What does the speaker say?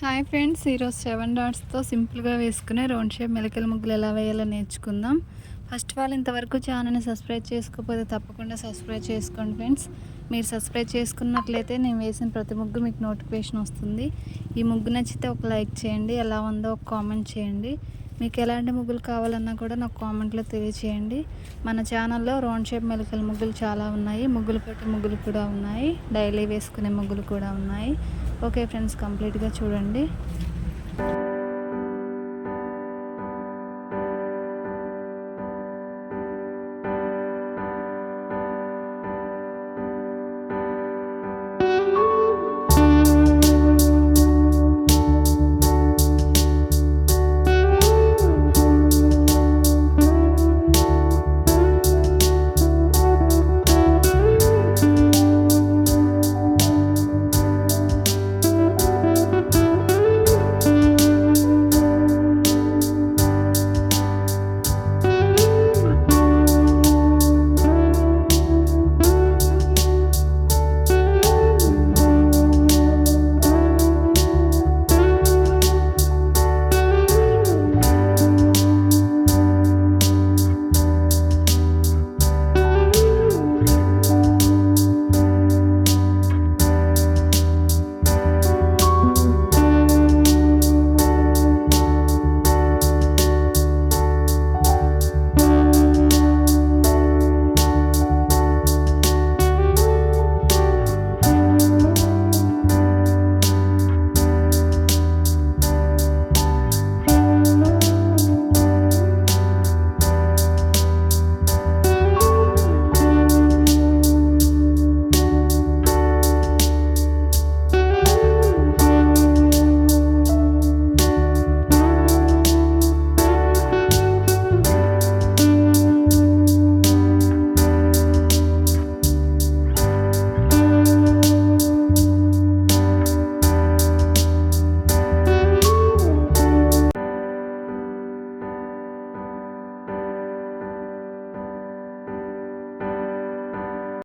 Hi friends, ఈరోజు 7 డాట్స్తో సింపుల్గా వేసుకునే రౌండ్ షేప్ మెలికల ముగ్గులు ఎలా వేయాలో నేర్చుకుందాం. ఫస్ట్ ఆఫ్ ఆల్ ఇంతవరకు ఛానల్ని సబ్స్క్రైబ్ చేసుకోకపోతే తప్పకుండా సబ్స్క్రైబ్ చేసుకోండి ఫ్రెండ్స్. మీరు సబ్స్క్రైబ్ చేసుకున్నట్లయితే నేను వేసిన ప్రతి ముగ్గు మీకు నోటిఫికేషన్ వస్తుంది. ఈ ముగ్గు నచ్చితే ఒక లైక్ చేయండి, ఎలా ఉందో ఒక కామెంట్ చేయండి. మీకు ఎలాంటి ముగ్గులు కావాలన్నా కూడా నాకు కామెంట్లో తెలియచేయండి. మన ఛానల్లో రౌండ్ షేప్ మెలికల ముగ్గులు చాలా ఉన్నాయి, ముగ్గులు పెట్టి ముగ్గులు కూడా ఉన్నాయి, డైలీ వేసుకునే ముగ్గులు కూడా ఉన్నాయి. ఓకే ఫ్రెండ్స్, కంప్లీట్గా చూడండి.